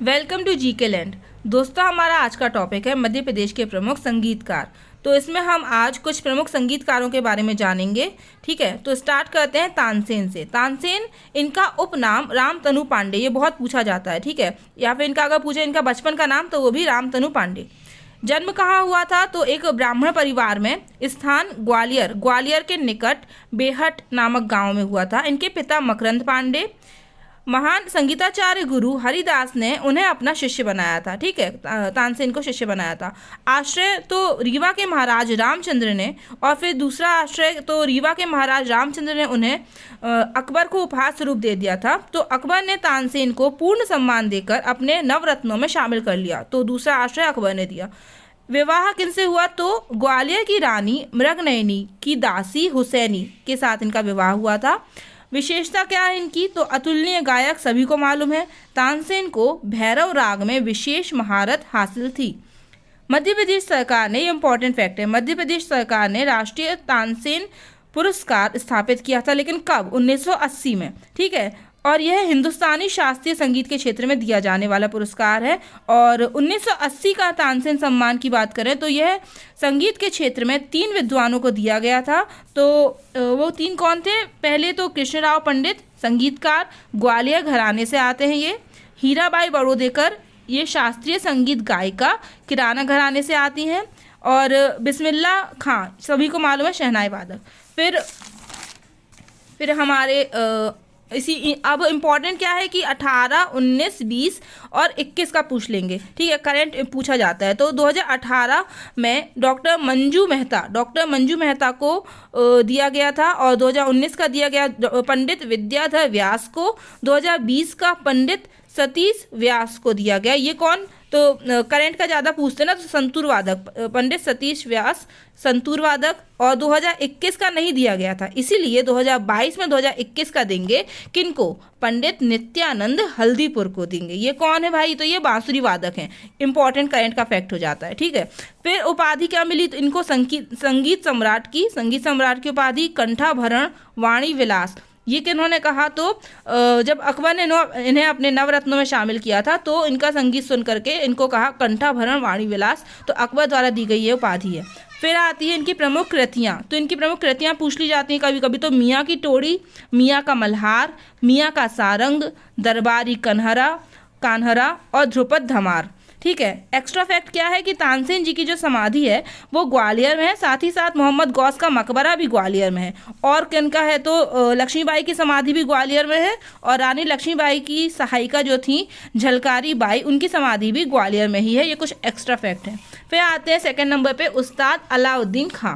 Welcome to GK land. दोस्तों, हमारा आज का टॉपिक है मध्य प्रदेश के प्रमुख संगीतकार। तो इसमें हम आज कुछ प्रमुख संगीतकारों के बारे में जानेंगे। ठीक है, तो स्टार्ट करते हैं तानसेन से। तानसेन, इनका उपनाम रामतनु पांडे, ये बहुत पूछा जाता है। ठीक है, या फिर इनका अगर पूछे इनका बचपन का नाम तो वो भी रामतनु पांडे। जन्म कहाँ हुआ था? तो एक ब्राह्मण परिवार में, स्थान ग्वालियर, ग्वालियर के निकट बेहट नामक गांव में हुआ था। इनके पिता मकरंद पांडे, महान संगीताचार्य गुरु हरिदास ने उन्हें अपना शिष्य बनाया था। ठीक है, तानसेन को शिष्य बनाया था। आश्रय तो रीवा के महाराज रामचंद्र ने, और फिर दूसरा आश्रय तो रीवा के महाराज रामचंद्र ने उन्हें अकबर को उपहार स्वरूप दे दिया था। तो अकबर ने तानसेन को पूर्ण सम्मान देकर अपने नवरत्नों में शामिल कर लिया। तो दूसरा आश्रय अकबर ने दिया। विवाह किनसे हुआ? तो ग्वालियर की रानी मृगनयनी की दासी हुसैनी के साथ इनका विवाह हुआ था। विशेषता क्या है इनकी? तो अतुलनीय गायक, सभी को मालूम है। तानसेन को भैरव राग में विशेष महारत हासिल थी। मध्य प्रदेश सरकार ने, ये इंपॉर्टेंट फैक्ट है, मध्य प्रदेश सरकार ने राष्ट्रीय तानसेन पुरस्कार स्थापित किया था। लेकिन कब? 1980 में। ठीक है, और यह हिंदुस्तानी शास्त्रीय संगीत के क्षेत्र में दिया जाने वाला पुरस्कार है। और 1980 का तानसेन सम्मान की बात करें तो यह संगीत के क्षेत्र में 3 विद्वानों को दिया गया था। तो वो 3 कौन थे? पहले तो कृष्णराव पंडित, संगीतकार, ग्वालियर घराने से आते हैं ये। हीराबाई बड़ोदेकर, ये शास्त्रीय संगीत गायिका, किराना घराने से आती हैं। और बिस्मिल्ला खां, सभी को मालूम है, शहनाई वादक। फिर हमारे अब इम्पॉर्टेंट क्या है कि 18, 19, 20 और 21 का पूछ लेंगे। ठीक है, करंट पूछा जाता है। तो 2018 में डॉक्टर मंजू मेहता को दिया गया था। और 2019 का दिया गया पंडित विद्याधर व्यास को। 2020 का पंडित सतीश व्यास को दिया गया। ये कौन? तो करंट का ज़्यादा पूछते ना, तो संतूर वादक, पंडित सतीश व्यास संतूर वादक। और 2021 का नहीं दिया गया था, इसीलिए 2022 में 2021 का देंगे। किनको? पंडित नित्यानंद हल्दीपुर को देंगे। ये कौन है भाई? तो ये बांसुरी वादक हैं। इंपॉर्टेंट करंट का फैक्ट हो जाता है। ठीक है, फिर उपाधि क्या मिली? तो इनको संगीत सम्राट की उपाधि, कंठाभरण वाणी विलास। ये किन्होंने कहा? तो जब अकबर ने इन्हें अपने नवरत्नों में शामिल किया था तो इनका संगीत सुन करके इनको कहा कंठाभरण वाणी विलास। तो अकबर द्वारा दी गई ये उपाधि है। फिर आती है इनकी प्रमुख कृतियाँ। तो इनकी प्रमुख कृतियाँ पूछ ली जाती हैं कभी कभी। तो मियाँ की टोड़ी, मियाँ का मल्हार, मियाँ का सारंग, दरबारी कान्हरा और ध्रुपद धमार। ठीक है, एक्स्ट्रा फैक्ट क्या है कि तानसेन जी की जो समाधि है वो ग्वालियर में है। साथ ही साथ मोहम्मद गौस का मकबरा भी ग्वालियर में है। और किनका है? तो लक्ष्मीबाई की समाधि भी ग्वालियर में है। और रानी लक्ष्मीबाई की सहायिका जो थी झलकारी बाई, उनकी समाधि भी ग्वालियर में ही है। ये कुछ एक्स्ट्रा फैक्ट हैं। फिर आते हैं सेकेंड नंबर पे, उस्ताद अलाउद्दीन खां।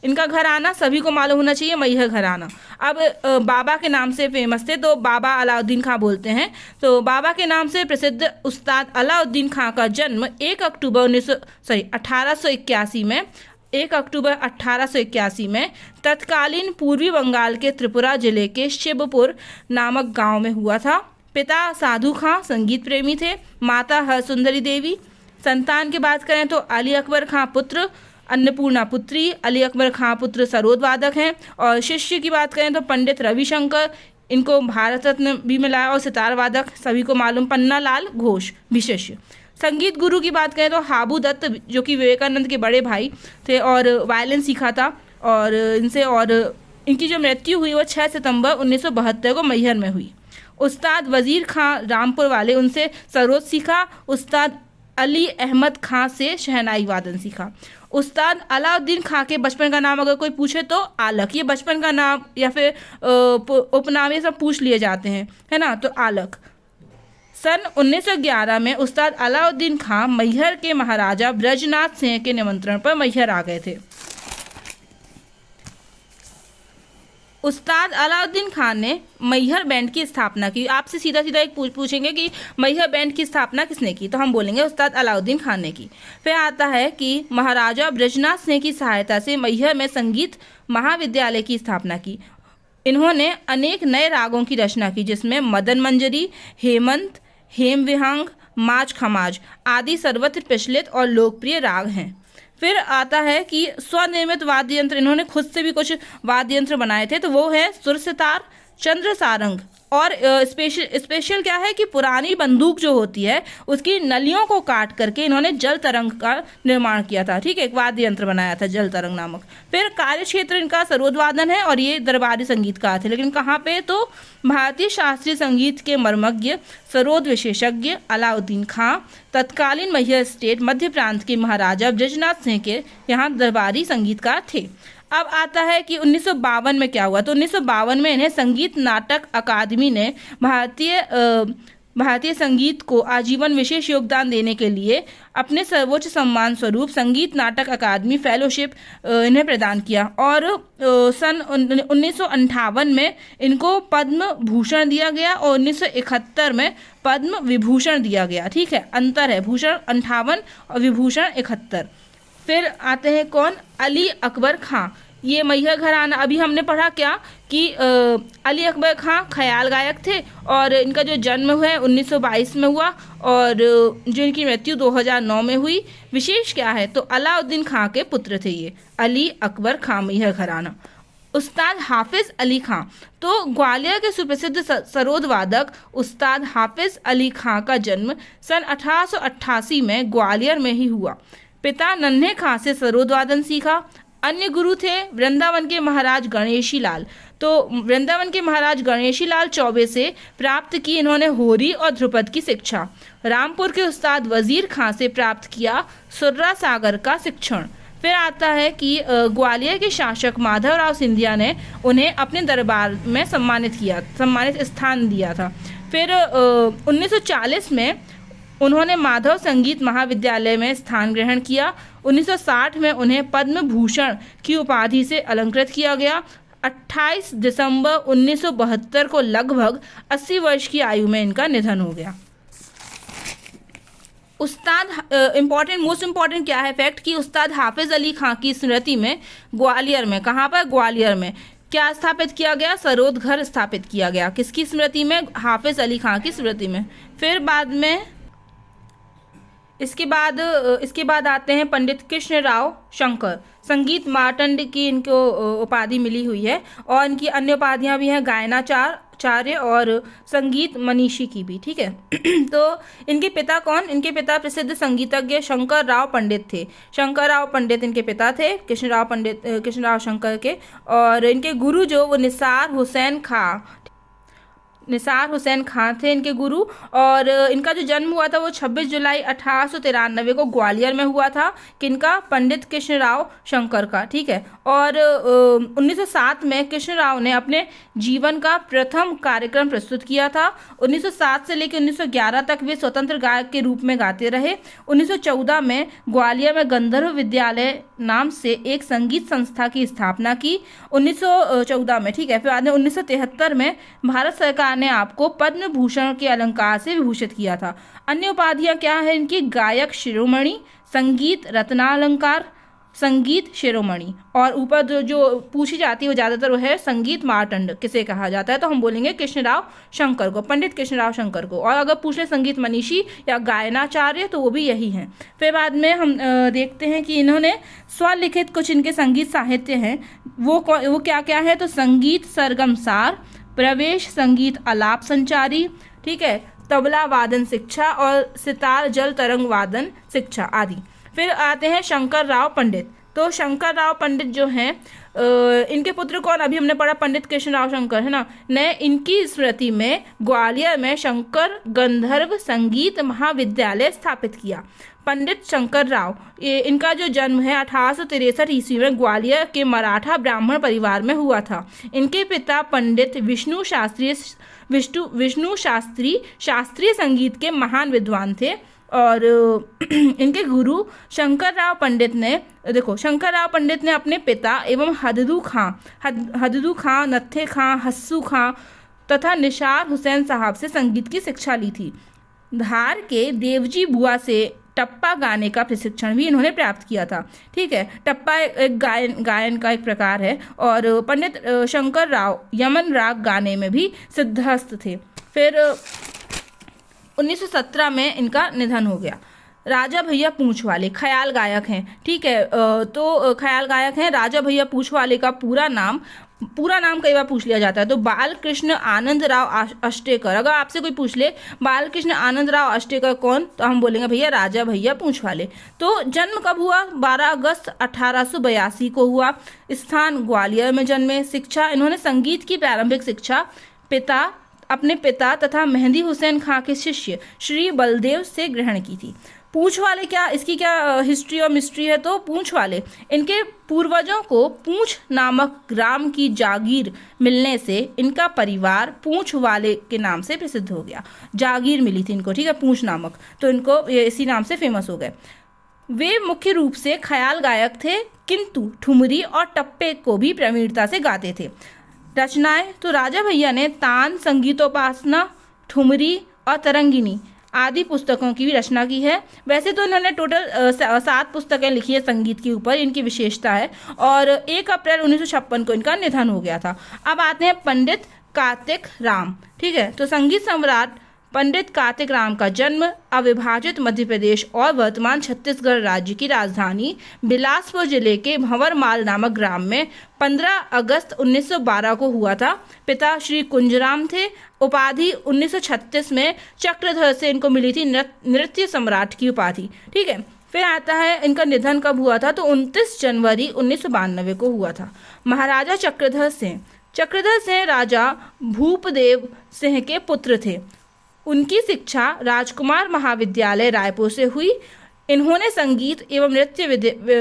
इनका घराना सभी को मालूम होना चाहिए, मैहर घराना। अब बाबा के नाम से फेमस थे तो बाबा अलाउद्दीन खां बोलते हैं। तो बाबा के नाम से प्रसिद्ध उस्ताद अलाउद्दीन खां का जन्म 1 अक्टूबर 1881 में 1 अक्टूबर 1881 में तत्कालीन पूर्वी बंगाल के त्रिपुरा जिले के शिवपुर नामक गांव में हुआ था। पिता साधु खां संगीत प्रेमी थे, माता हरसुंदरी देवी। संतान की बात करें तो अली अकबर खां पुत्र अन्नपूर्णा पुत्री, अली अकबर खां पुत्र सरोद वादक हैं। और शिष्य की बात करें तो पंडित रविशंकर, इनको भारत रत्न भी मिला है। और सितार वादक सभी को मालूम पन्ना लाल घोष भी शिष्य। संगीत गुरु की बात करें तो हाबू दत्त, जो कि विवेकानंद के बड़े भाई थे, और वायलिन सीखा था और इनसे। और इनकी जो मृत्यु हुई वो 6 सितंबर 1972 को मैहर में हुई। उस्ताद वजीर खां रामपुर वाले, उनसे सरोद सीखा। उस्ताद अली अहमद खां से शहनाई वादन सीखा। उस्ताद अलाउद्दीन खां के बचपन का नाम अगर कोई पूछे तो आलक। ये बचपन का नाम या फिर उपनाम ये सब पूछ लिए जाते हैं, है ना। तो आलक। सन 1911 में उस्ताद अलाउद्दीन खां मैहर के महाराजा ब्रजनाथ सिंह के निमंत्रण पर मैहर आ गए थे। उस्ताद अलाउद्दीन खान ने मैहर बैंड की स्थापना की। आपसे सीधा एक पूछेंगे कि मैहर बैंड की स्थापना किसने की, तो हम बोलेंगे उस्ताद अलाउद्दीन खान ने की। फिर आता है कि महाराजा ब्रजनाथ सिंह की सहायता से मैहर में संगीत महाविद्यालय की स्थापना की। इन्होंने अनेक नए रागों की रचना की, जिसमें मदन मंजरी, हेमंत, हेम विहांग, माज खमाज आदि सर्वत्र प्रचलित और लोकप्रिय राग हैं। फिर आता है कि स्वनिर्मित वाद्य यंत्र, इन्होंने खुद से भी कुछ वाद्य यंत्र बनाए थे। तो वो है सुर सितार, चंद्र सारंग, और स्पेशल क्या है कि पुरानी बंदूक जो होती है उसकी नलियों को काट करके इन्होंने जल तरंग का निर्माण किया था। ठीक है, एक वाद्य यंत्र बनाया था जल तरंग नामक। फिर कार्य क्षेत्र इनका सरोद वादन है और ये दरबारी संगीतकार थे, लेकिन कहाँ पे, तो भारतीय शास्त्रीय संगीत के मर्मज्ञ सरोद विशेषज्ञ अलाउद्दीन खां, तत्कालीन मैहर स्टेट मध्य प्रांत के महाराजा ब्रजनाथ सिंह के यहाँ दरबारी संगीतकार थे। अब आता है कि 1952 में क्या हुआ। तो 1952 में इन्हें संगीत नाटक अकादमी ने भारतीय संगीत को आजीवन विशेष योगदान देने के लिए अपने सर्वोच्च सम्मान स्वरूप संगीत नाटक अकादमी फेलोशिप इन्हें प्रदान किया। और सन 1958 में इनको पद्म भूषण दिया गया और 1971 में पद्म विभूषण दिया गया। ठीक है, अंतर है, भूषण 58 और विभूषण 71। फिर आते हैं कौन, अली अकबर खां। ये मैहर घराना, अभी हमने पढ़ा क्या कि अली अकबर खां ख्याल गायक थे और इनका जो जन्म हुआ है 1922 में हुआ और जो इनकी मृत्यु 2009 में हुई। विशेष क्या है, तो अलाउद्दीन खां के पुत्र थे ये अली अकबर खां मैहर घराना। उस्ताद हाफिज अली खां, तो ग्वालियर के सुप्रसिद्ध सरोद वादक उस्ताद हाफिज अली खां का जन्म सन 1888 में ग्वालियर में ही हुआ। पिता नन्हे खां से सरोद वादन सीखा। अन्य गुरु थे वृंदावन के महाराज गणेशी लाल। तो वृंदावन के महाराज गणेशी लाल चौबे से प्राप्त की इन्होंने होरी और ध्रुपद की शिक्षा। रामपुर के उस्ताद वजीर खां से प्राप्त किया सुर्रा सागर का शिक्षण। फिर आता है कि ग्वालियर के शासक माधवराव सिंधिया ने उन्हें अपने दरबार में सम्मानित स्थान दिया था। फिर 1940 में उन्होंने माधव संगीत महाविद्यालय में स्थान ग्रहण किया। 1960 में उन्हें पद्म भूषण की उपाधि से अलंकृत किया गया। 28 दिसंबर 1972 को लगभग 80 वर्ष की आयु में इनका निधन हो गया। मोस्ट इम्पॉर्टेंट क्या है फैक्ट कि उस्ताद हाफिज अली खां की स्मृति में ग्वालियर में, कहाँ पर, ग्वालियर में क्या स्थापित किया गया, सरोद घर स्थापित किया गया। किसकी स्मृति में, हाफिज अली खां की स्मृति में। फिर बाद में इसके बाद आते हैं पंडित कृष्णराव शंकर। संगीत मार्तंड की इनको उपाधि मिली हुई है और इनकी अन्य उपाधियां भी हैं, गायनाचार्य और संगीत मनीषी की भी। ठीक है तो इनके पिता कौन, इनके पिता प्रसिद्ध संगीतज्ञ शंकर राव पंडित थे। शंकर राव पंडित इनके पिता थे, कृष्णराव शंकर के। और इनके गुरु जो वो निसार हुसैन खां थे इनके गुरु। और इनका जो जन्म हुआ था वो 26 जुलाई 1893 को ग्वालियर में हुआ था। किनका, पंडित कृष्णराव शंकर का। ठीक है, और 1907 में कृष्णराव ने अपने जीवन का प्रथम कार्यक्रम प्रस्तुत किया था। 1907 से लेकर 1911 तक वे स्वतंत्र गायक के रूप में गाते रहे। 1914 में ग्वालियर में गंधर्व विद्यालय नाम से एक संगीत संस्था की स्थापना की 1914 में। ठीक है, फिर बाद में 1973 में भारत सरकार ने आपको पद्म भूषण के अलंकार से विभूषित किया था। अन्य उपाधियां क्या है इनकी, गायक शिरोमणि, संगीत रत्नालंकार, संगीत शिरोमणि। और ऊपर जो पूछी जाती है वो ज़्यादातर वो है संगीत मार्तंड किसे कहा जाता है, तो हम बोलेंगे कृष्णराव शंकर को, पंडित कृष्णराव शंकर को। और अगर पूछ ले संगीत मनीषी या गायनाचार्य तो वो भी यही हैं। फिर बाद में हम देखते हैं कि इन्होंने स्वलिखित कुछ इनके संगीत साहित्य हैं, वो क्या क्या है, तो संगीत सरगम सार, प्रवेश संगीत आलाप संचारी, ठीक है, तबला वादन शिक्षा और सितार जल तरंग वादन शिक्षा आदि। फिर आते हैं शंकर राव पंडित। तो शंकर राव पंडित जो हैं इनके पुत्र कौन, अभी हमने पढ़ा पंडित कृष्णराव शंकर है ना, ने इनकी स्मृति में ग्वालियर में शंकर गंधर्व संगीत महाविद्यालय स्थापित किया। पंडित शंकर राव इनका जो जन्म है 1863 ईस्वी में ग्वालियर के मराठा ब्राह्मण परिवार में हुआ था। इनके पिता पंडित विष्णु शास्त्री शास्त्रीय संगीत के महान विद्वान थे। और इनके गुरु शंकर राव पंडित ने अपने पिता एवं हददू खां, नत्थे खां, हस्सू खां तथा निसार हुसैन साहब से संगीत की शिक्षा ली थी। धार के देवजी बुआ से टप्पा गाने का प्रशिक्षण भी इन्होंने प्राप्त किया था। ठीक है, टप्पा एक गायन का एक प्रकार है। और पंडित शंकर राव यमन राग गाने में भी सिद्धहस्त थे। फिर 1917 में इनका निधन हो गया। राजा भैया पूंछ वाले ख्याल गायक हैं। ठीक है, तो ख्याल गायक हैं। राजा भैया पूंछ वाले का पूरा नाम पूरा नाम कई बार पूछ लिया जाता है। तो बालकृष्ण आनंद राव अष्टेकर, अगर आपसे कोई पूछ ले बालकृष्ण आनंद राव अष्टेकर कौन, तो हम बोलेंगे भैया राजा भैया पूंछ वाले। तो जन्म कब हुआ, 12 अगस्त 1882 को हुआ। स्थान ग्वालियर में जन्मे। शिक्षा, इन्होंने संगीत की प्रारंभिक शिक्षा अपने पिता तथा मेहंदी हुसैन खां के शिष्य श्री बलदेव से ग्रहण की थी। पूंछ वाले क्या, इसकी क्या हिस्ट्री और मिस्ट्री है, तो पूंछ वाले, इनके पूर्वजों को पूंछ नामक ग्राम की जागीर मिलने से इनका परिवार पूंछ वाले के नाम से प्रसिद्ध हो गया। जागीर मिली थी इनको, ठीक है, पूंछ नामक, तो इनको ये इसी नाम से फेमस हो गए। वे मुख्य रूप से ख्याल गायक थे, किंतु ठुमरी और टप्पे को भी प्रवीणता से गाते थे। रचनाएं, तो राजा भैया ने तान, संगीतोपासना, ठुमरी और तरंगिनी आदि पुस्तकों की भी रचना की है। वैसे तो इन्होंने टोटल 7 पुस्तकें लिखी है संगीत के ऊपर, इनकी विशेषता है। और 1 अप्रैल 1956 को इनका निधन हो गया था। अब आते हैं पंडित कार्तिक राम, ठीक है। तो संगीत सम्राट पंडित कार्तिक राम का जन्म अविभाजित मध्य प्रदेश और वर्तमान छत्तीसगढ़ राज्य की राजधानी बिलासपुर जिले के भंवरमाल नामक ग्राम में 15 अगस्त 1912 को हुआ था। पिता श्री कुंजराम थे। उपाधि 1936 में चक्रधर से इनको मिली थी नृत्य सम्राट की उपाधि, ठीक है। फिर आता है इनका निधन कब हुआ था, तो 29 जनवरी 1992 को हुआ था। महाराजा चक्रधर सिंह राजा भूपदेव सिंह के पुत्र थे। उनकी शिक्षा राजकुमार महाविद्यालय रायपुर से हुई। इन्होंने संगीत एवं नृत्य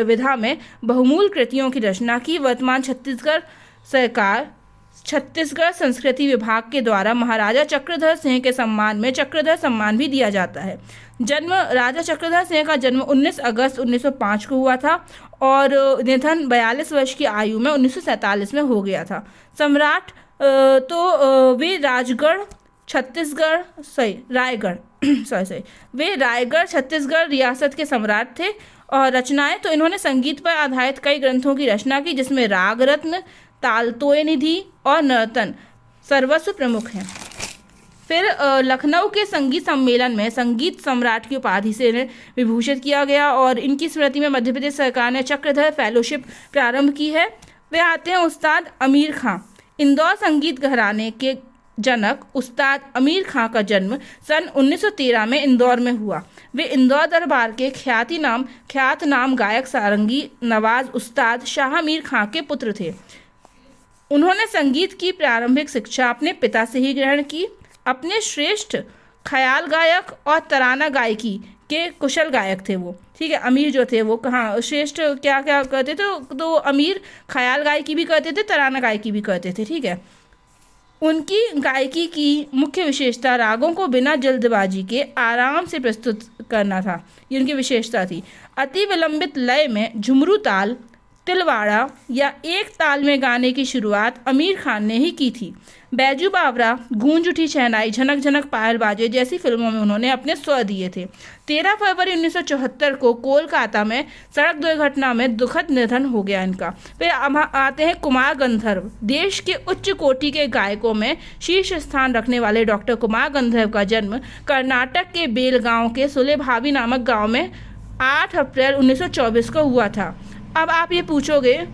विधा में बहुमूल्य कृतियों की रचना की। वर्तमान छत्तीसगढ़ सरकार छत्तीसगढ़ संस्कृति विभाग के द्वारा महाराजा चक्रधर सिंह के सम्मान में चक्रधर सम्मान भी दिया जाता है। जन्म, राजा चक्रधर सिंह का जन्म 19 अगस्त 1905 को हुआ था और निधन 42 वर्ष की आयु में 1947 में हो गया था। सम्राट, तो वे रायगढ़ छत्तीसगढ़ रियासत के सम्राट थे। और रचनाएं, तो इन्होंने संगीत पर आधारित कई ग्रंथों की रचना की, जिसमें राग रत्न, तालतोय निधि और नर्तन सर्वस्व प्रमुख हैं। फिर लखनऊ के संगीत सम्मेलन में संगीत सम्राट की उपाधि से इन्हें विभूषित किया गया और इनकी स्मृति में मध्य प्रदेश सरकार ने चक्रधर फेलोशिप प्रारंभ की है। वे आते हैं उस्ताद अमीर खां। इंदौर संगीत घराने के जनक उस्ताद अमीर खां का जन्म सन 1913 में इंदौर में हुआ। वे इंदौर दरबार के ख्यात नाम गायक सारंगी नवाज उस्ताद शाह अमीर खां के पुत्र थे। उन्होंने संगीत की प्रारंभिक शिक्षा अपने पिता से ही ग्रहण की। अपने श्रेष्ठ ख्याल गायक और तराना गायकी के कुशल गायक थे वो, ठीक है। अमीर जो थे वो कहाँ श्रेष्ठ क्या क्या करते थे, तो अमीर ख्याल गायकी भी करते थे, तराना गायकी भी करते थे, ठीक है। उनकी गायकी की मुख्य विशेषता रागों को बिना जल्दबाजी के आराम से प्रस्तुत करना था, ये उनकी विशेषता थी। अति विलंबित लय में झुमरू ताल, तिलवाड़ा या एक ताल में गाने की शुरुआत अमीर खान ने ही की थी। बैजू बावरा, गूंज उठी शहनाई, झनक झनक पायल बाजे जैसी फिल्मों में उन्होंने अपने स्वर दिए थे। 13 फरवरी 1974 को कोलकाता में सड़क दुर्घटना में दुखद निधन हो गया इनका। फिर आते हैं कुमार गंधर्व। देश के उच्च कोटि के गायकों में शीर्ष स्थान रखने वाले डॉक्टर कुमार गंधर्व का जन्म कर्नाटक के बेलगांव के सुलेभावी नामक गाँव में 8 अप्रैल 1924 को हुआ था। अब आप ये पूछोगे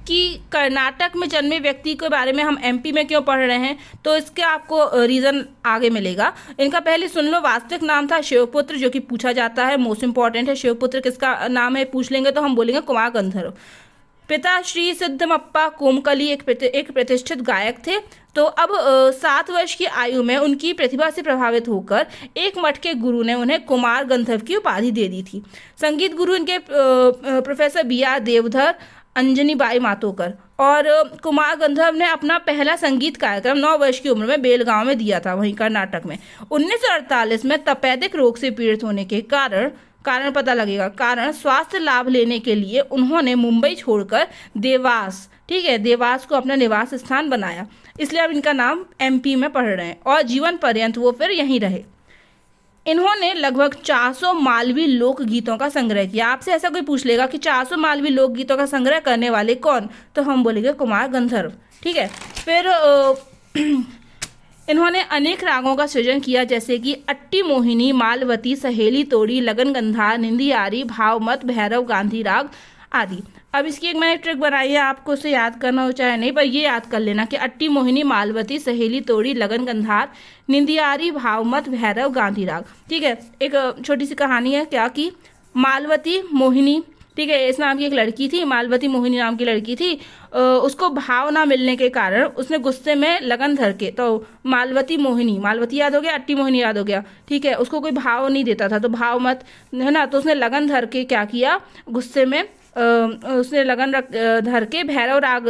कि कर्नाटक में जन्मे व्यक्ति के बारे में हम एमपी में क्यों पढ़ रहे हैं, तो इसके आपको रीज़न आगे मिलेगा। इनका पहले सुन लो, वास्तविक नाम था शिवपुत्र, जो कि पूछा जाता है, मोस्ट इंपॉर्टेंट है। शिवपुत्र किसका नाम है पूछ लेंगे तो हम बोलेंगे कुमार गंधर्व। पिता श्री सिद्धमप्पा कोमकली एक प्रतिष्ठित गायक थे। तो अब 7 वर्ष की आयु में उनकी प्रतिभा से प्रभावित होकर एक मठ के गुरु ने उन्हें कुमार गंधर्व की उपाधि दे दी थी। संगीत गुरु इनके प्रोफेसर BR देवधर, अंजनी बाई मातोकर। और कुमार गंधर्व ने अपना पहला संगीत कार्यक्रम 9 वर्ष की उम्र में बेलगांव में दिया था, वहीं कर्नाटक में। 1948 में तपेदिक रोग से पीड़ित होने के कारण पता लगेगा, कारण स्वास्थ्य लाभ लेने के लिए उन्होंने मुंबई छोड़कर देवास, ठीक है, देवास को अपना निवास स्थान बनाया। इसलिए अब इनका नाम MP में पढ़ रहे हैं और जीवन पर्यंत वो फिर यहीं रहे। इन्होंने लगभग 400 मालवी लोकगीतों का संग्रह किया। आपसे ऐसा कोई पूछ लेगा कि 400 मालवी लोकगीतों का संग्रह करने वाले कौन, तो हम बोलेंगे कुमार गंधर्व, ठीक है। फिर इन्होंने अनेक रागों का सृजन किया, जैसे कि अट्टी मोहिनी, मालवती, सहेली तोड़ी, लगन गंधार, निंदियारी, भावमत, भैरव, गांधी राग आदि। अब इसकी एक मैंने ट्रिक बनाई है, आपको उसे याद करना हो चाहे नहीं, पर ये याद कर लेना कि अट्टी मोहिनी, मालवती, सहेली तोड़ी, लगन गंधार, निंदियारी, भावमत, भैरव, गांधी राग। ठीक है, एक छोटी सी कहानी है क्या कि मालवती मोहिनी, ठीक है, इस नाम की एक लड़की थी, मालवती मोहिनी नाम की लड़की थी। उसको भाव ना मिलने के कारण उसने गुस्से में लगन धर के, तो मालवती मोहिनी, मालवती याद हो गया, अट्टी मोहिनी याद हो गया, ठीक है, उसको कोई भाव नहीं देता था तो भाव मत है ना, तो उसने लगन धर के क्या किया, गुस्से में उसने लगन धर के भैरव राग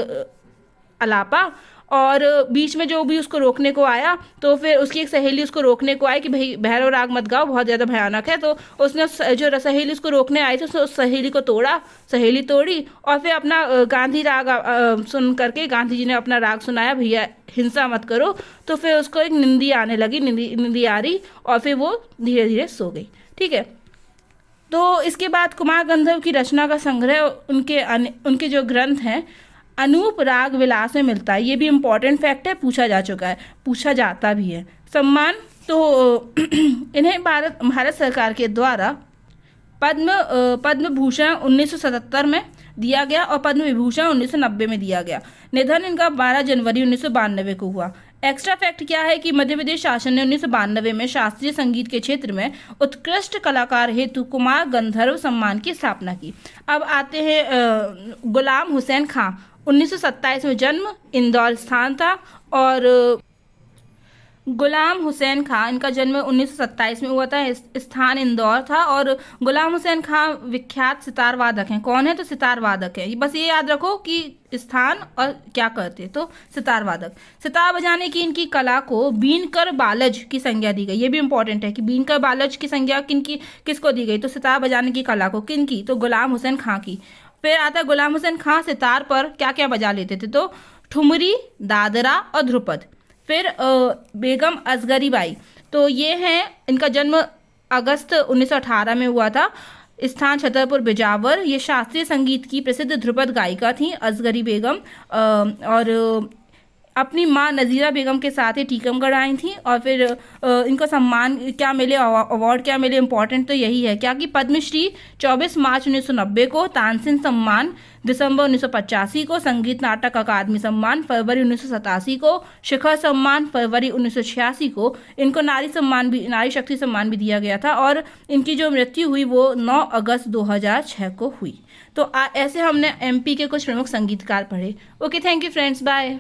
अलापा, और बीच में जो भी उसको रोकने को आया तो फिर उसकी एक सहेली उसको रोकने को आई कि भाई भैरव राग मत गाओ, बहुत ज़्यादा भयानक है। तो उसने जो सहेली उसको रोकने आई थी उसने उस सहेली को तोड़ा, सहेली तोड़ी, और फिर अपना गांधी राग सुन करके गांधी जी ने अपना राग सुनाया, भैया हिंसा मत करो। तो फिर उसको एक निंदी आने लगी, निंदी आ रही, और फिर वो धीरे धीरे सो गई। ठीक है, तो इसके बाद कुमार गंधर्व की रचना का संग्रह उनके जो ग्रंथ हैं अनूप राग विलास में मिलता है। ये भी इम्पॉर्टेंट फैक्ट है, पूछा जा चुका है, पूछा जाता भी है। सम्मान तो इन्हें भारत सरकार के द्वारा पद्म भूषण 1977 में दिया गया और पद्म विभूषण 1990 में दिया गया। निधन इनका 12 जनवरी 1992 को हुआ। एक्स्ट्रा फैक्ट क्या है कि मध्य प्रदेश शासन ने 1992 में शास्त्रीय संगीत के क्षेत्र में उत्कृष्ट कलाकार हेतु कुमार गंधर्व सम्मान की स्थापना की। अब आते हैं गुलाम हुसैन खां, 1927 में जन्म, इंदौर स्थान था, और गुलाम हुसैन खां इनका जन्म 1927 में हुआ था, स्थान इंदौर था, और गुलाम हुसैन खां विख्यात सितार वादक हैं। कौन है? तो सितार वादक है। बस ये याद रखो कि स्थान और क्या करते, तो सितार वादक। सितार बजाने की इनकी कला को बीनकर बालज की संज्ञा दी गई। ये भी इंपॉर्टेंट है कि बीनकर बालज की संज्ञा किसको दी गई, तो सितार बजाने की कला को किनकी, तो गुलाम हुसैन खां की। फिर आता है गुलाम हुसैन खां सितार पर क्या क्या बजा लेते थे, तो ठुमरी, दादरा और ध्रुपद। फिर बेगम असगरी बाई, तो ये हैं, इनका जन्म अगस्त 1918 में हुआ था, स्थान छतरपुर बिजावर। ये शास्त्रीय संगीत की प्रसिद्ध ध्रुपद गायिका थी असगरी बेगम, और अपनी माँ नज़ीरा बेगम के साथ ही टीकमगढ़ आई थी। और फिर इनको सम्मान क्या मिले, अवार्ड क्या मिले, इंपॉर्टेंट तो यही है क्या कि पद्मश्री 24 मार्च 1990 को, तानसेन सम्मान दिसंबर 1985 को, संगीत नाटक अकादमी सम्मान फरवरी 1987 को, शिखर सम्मान फरवरी 1986 को, इनको नारी शक्ति सम्मान भी दिया गया था, और इनकी जो मृत्यु हुई वो 9 अगस्त 2006 को हुई। तो ऐसे हमने MP के कुछ प्रमुख संगीतकार पढ़े। Okay, thank you friends, bye.